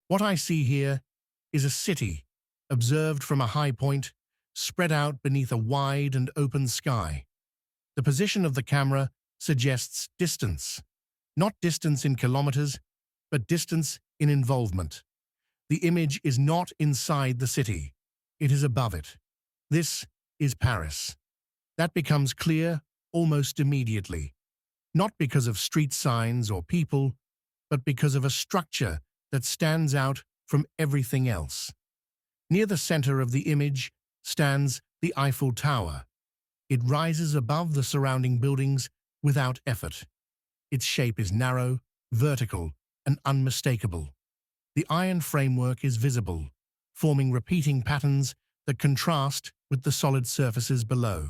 What I see here is a city, observed from a high point, spread out beneath a wide and open sky. The position of the camera suggests distance, not distance in kilometers, but distance in involvement. The image is not inside the city, it is above it. This is Paris. That becomes clear almost immediately, not because of street signs or people, but because of a structure that stands out from everything else. Near the center of the image stands the Eiffel Tower. It rises above the surrounding buildings without effort. Its shape is narrow, vertical, and unmistakable. The iron framework is visible, forming repeating patterns that contrast with the solid surfaces below.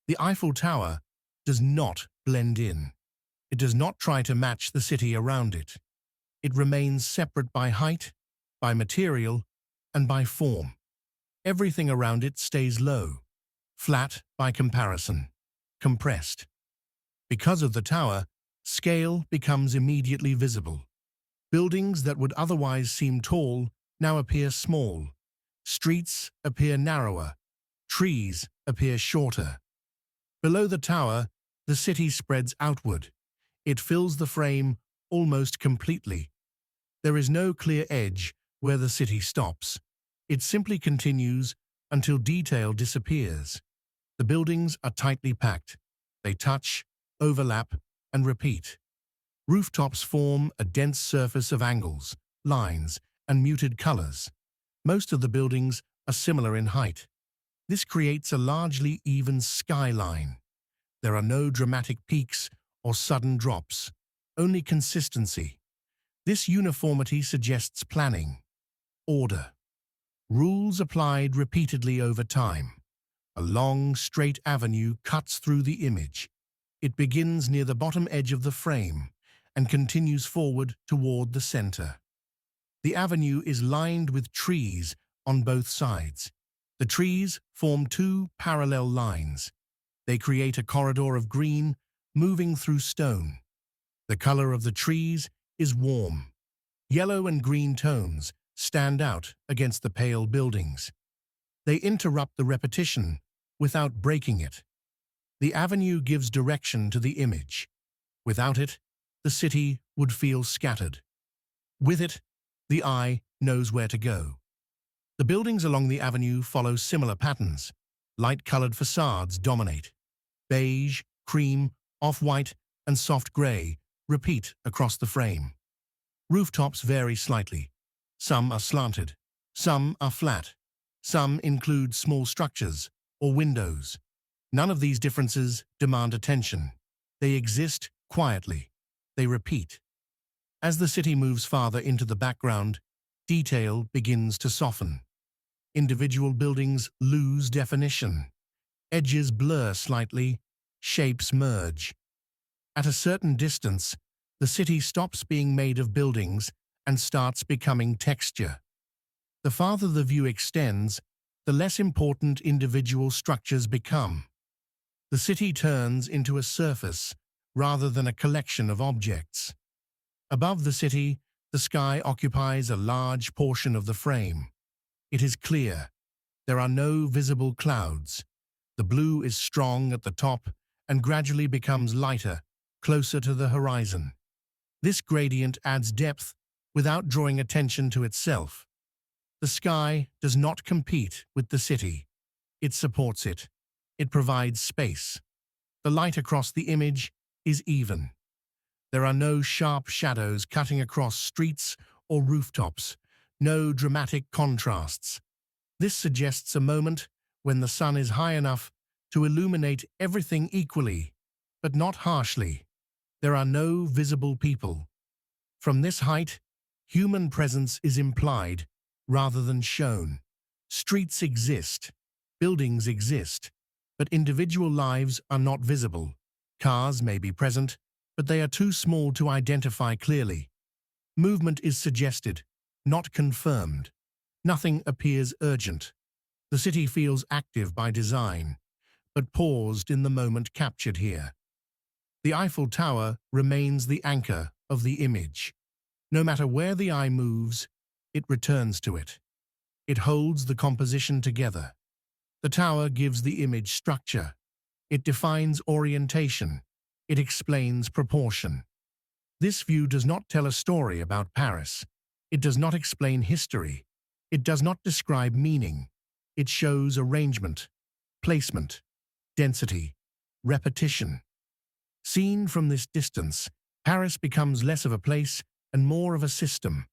The Eiffel Tower does not blend in. It does not try to match the city around it. It remains separate by height, by material, and by form. Everything around it stays low, flat by comparison, compressed. Because of the tower, scale becomes immediately visible. Buildings that would otherwise seem tall now appear small. Streets appear narrower. Trees appear shorter. Below the tower, the city spreads outward. It fills the frame almost completely. There is no clear edge where the city stops. It simply continues until detail disappears. The buildings are tightly packed. They touch, overlap, and repeat. Rooftops form a dense surface of angles, lines, and muted colors. Most of the buildings are similar in height. This creates a largely even skyline. There are no dramatic peaks or sudden drops, only consistency. This uniformity suggests planning, order, rules applied repeatedly over time. A long, straight avenue cuts through the image. It begins near the bottom edge of the frame and continues forward toward the center. The avenue is lined with trees on both sides. The trees form two parallel lines. They create a corridor of green moving through stone. The color of the trees is warm. Yellow and green tones stand out against the pale buildings. They interrupt the repetition without breaking it. The avenue gives direction to the image. Without it, the city would feel scattered. With it, the eye knows where to go. The buildings along the avenue follow similar patterns. Light-colored facades dominate. Beige, cream, off-white, and soft gray repeat across the frame. Rooftops vary slightly. Some are slanted. Some are flat. Some include small structures or windows. None of these differences demand attention. They exist quietly. They repeat. As the city moves farther into the background, detail begins to soften. Individual buildings lose definition. Edges blur slightly, shapes merge. At a certain distance, the city stops being made of buildings and starts becoming texture. The farther the view extends, the less important individual structures become. The city turns into a surface rather than a collection of objects. Above the city, the sky occupies a large portion of the frame. It is clear. There are no visible clouds. The blue is strong at the top and gradually becomes lighter, closer to the horizon. This gradient adds depth without drawing attention to itself. The sky does not compete with the city. It supports it. It provides space. The light across the image is even. There are no sharp shadows cutting across streets or rooftops, no dramatic contrasts. This suggests a moment when the sun is high enough to illuminate everything equally, but not harshly. There are no visible people. From this height, human presence is implied rather than shown. Streets exist, buildings exist, but individual lives are not visible. Cars may be present, but they are too small to identify clearly. Movement is suggested, not confirmed. Nothing appears urgent. The city feels active by design, but paused in the moment captured here. The Eiffel Tower remains the anchor of the image. No matter where the eye moves, it returns to it. It holds the composition together. The tower gives the image structure. It defines orientation. It explains proportion. This view does not tell a story about Paris. It does not explain history. It does not describe meaning. It shows arrangement, placement, density, repetition. Seen from this distance, Paris becomes less of a place and more of a system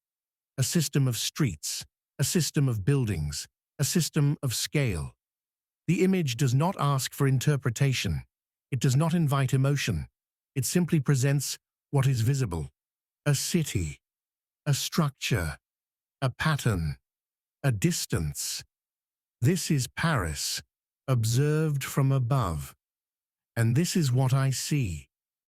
of streets, a system of buildings, a system of scale. The image does not ask for interpretation. It does not invite emotion. It simply presents what is visible: a city, a structure, a pattern, a distance. This is Paris, observed from above. And this is what I see.